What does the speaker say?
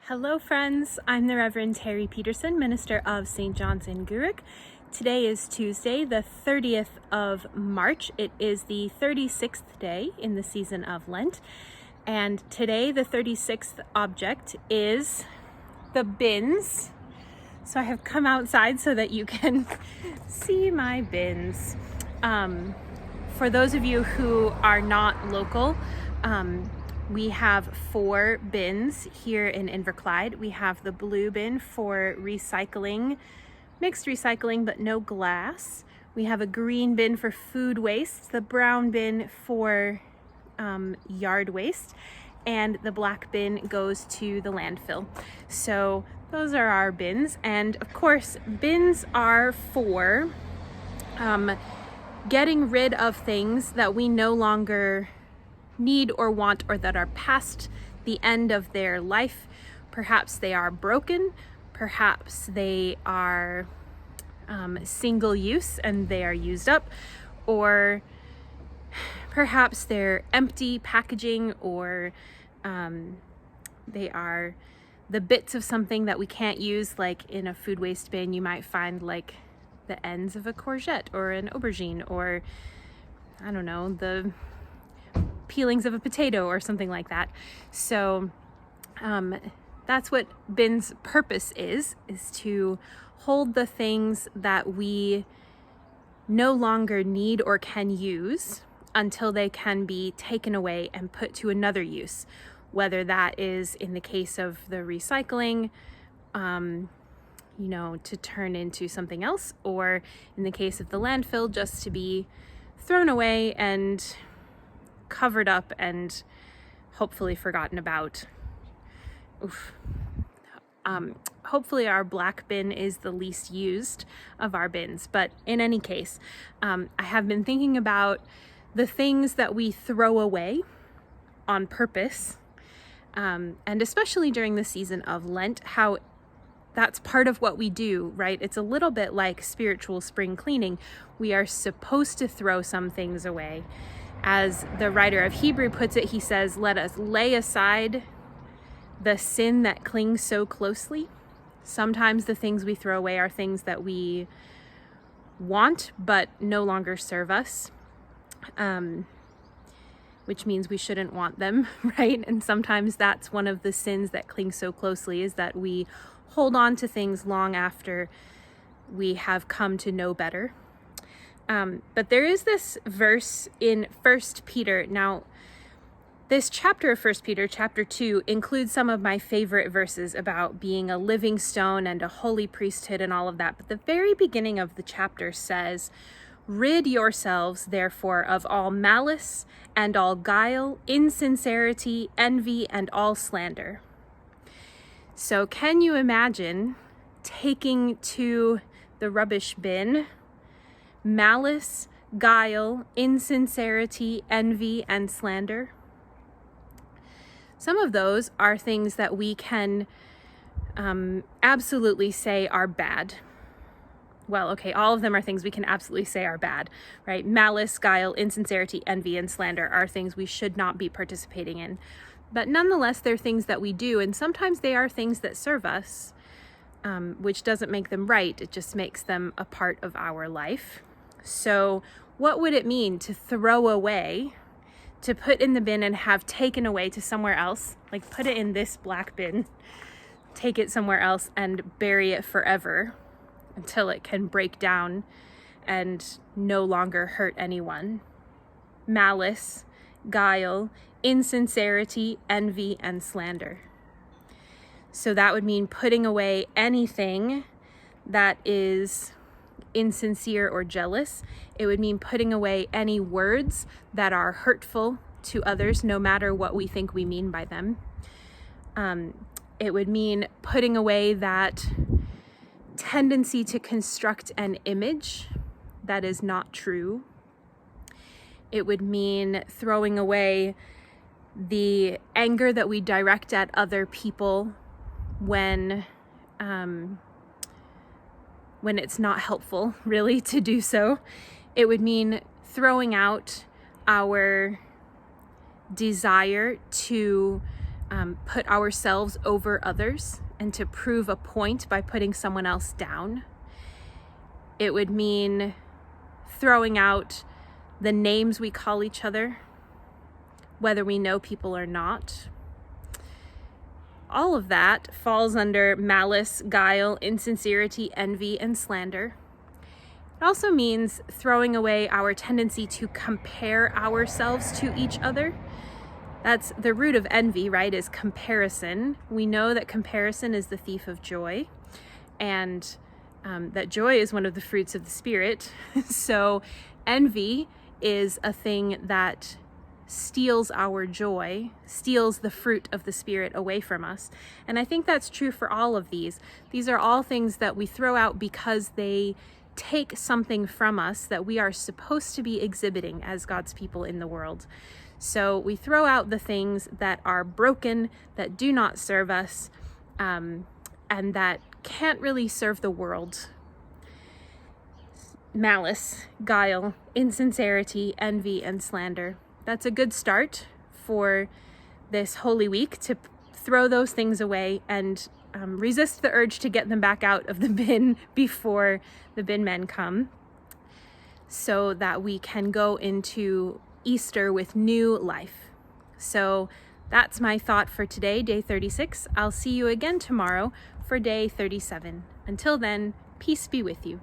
Hello friends, I'm the Reverend Terry Peterson, minister of St. John's in Gourock. Today is Tuesday, the 30th of March. It is the 36th day in the season of Lent. And today, the 36th object is the bins. So I have come outside so that you can see my bins. For those of you who are not local, we have 4 bins here in Inverclyde. We have the blue bin for recycling, mixed recycling, but no glass. We have a green bin for food waste, the brown bin for yard waste, and the black bin goes to the landfill. So those are our bins. And of course, bins are for getting rid of things that we no longer need or want, or that are past the end of their life. Perhaps they are broken, perhaps they are single use and they are used up, or perhaps they're empty packaging, or they are the bits of something that we can't use. Like in a food waste bin, you might find like the ends of a courgette or an aubergine, or I don't know, the peelings of a potato or something like that. So that's what bin's purpose is to hold the things that we no longer need or can use until they can be taken away and put to another use, whether that is in the case of the recycling, to turn into something else, or in the case of the landfill, just to be thrown away and covered up and hopefully forgotten about. Hopefully our black bin is the least used of our bins, but in any case, I have been thinking about the things that we throw away on purpose, and especially during the season of Lent, how that's part of what we do, right? It's a little bit like spiritual spring cleaning. We are supposed to throw some things away. As the writer of Hebrew puts it, he says, let us lay aside the sin that clings so closely. Sometimes the things we throw away are things that we want but no longer serve us, which means we shouldn't want them, right? And sometimes that's one of the sins that cling so closely, is that we hold on to things long after we have come to know better. But there is this verse in 1 Peter. Now, this chapter of 1 Peter, chapter 2, includes some of my favorite verses about being a living stone and a holy priesthood and all of that. But the very beginning of the chapter says, "Rid yourselves, therefore, of all malice and all guile, insincerity, envy, and all slander." So can you imagine taking to the rubbish bin malice, guile, insincerity, envy, and slander? Some of those are things that we can absolutely say are bad. Well, okay, all of them are things we can absolutely say are bad, right? Malice, guile, insincerity, envy, and slander are things we should not be participating in. But nonetheless, they're things that we do, and sometimes they are things that serve us, which doesn't make them right. It just makes them a part of our life. So what would it mean to throw away, to put in the bin and have taken away to somewhere else? Like put it in this black bin, take it somewhere else and bury it forever until it can break down and no longer hurt anyone. Malice, guile, insincerity, envy, and slander. So that would mean putting away anything that is insincere or jealous. It would mean putting away any words that are hurtful to others, no matter what we think we mean by them. It would mean putting away that tendency to construct an image that is not true. It would mean throwing away the anger that we direct at other people when it's not helpful, really, to do so. It would mean throwing out our desire to put ourselves over others and to prove a point by putting someone else down. It would mean throwing out the names we call each other, whether we know people or not. All of that falls under malice, guile, insincerity, envy, and slander. It also means throwing away our tendency to compare ourselves to each other. That's the root of envy, right, is comparison. We know that comparison is the thief of joy, and that joy is one of the fruits of the Spirit. So envy is a thing that steals our joy, steals the fruit of the Spirit away from us. And I think that's true for all of these. These are all things that we throw out because they take something from us that we are supposed to be exhibiting as God's people in the world. So we throw out the things that are broken, that do not serve us, and that can't really serve the world. Malice, guile, insincerity, envy, and slander. That's a good start for this Holy Week, to throw those things away and resist the urge to get them back out of the bin before the bin men come, so that we can go into Easter with new life. So that's my thought for today, day 36. I'll see you again tomorrow for day 37. Until then, peace be with you.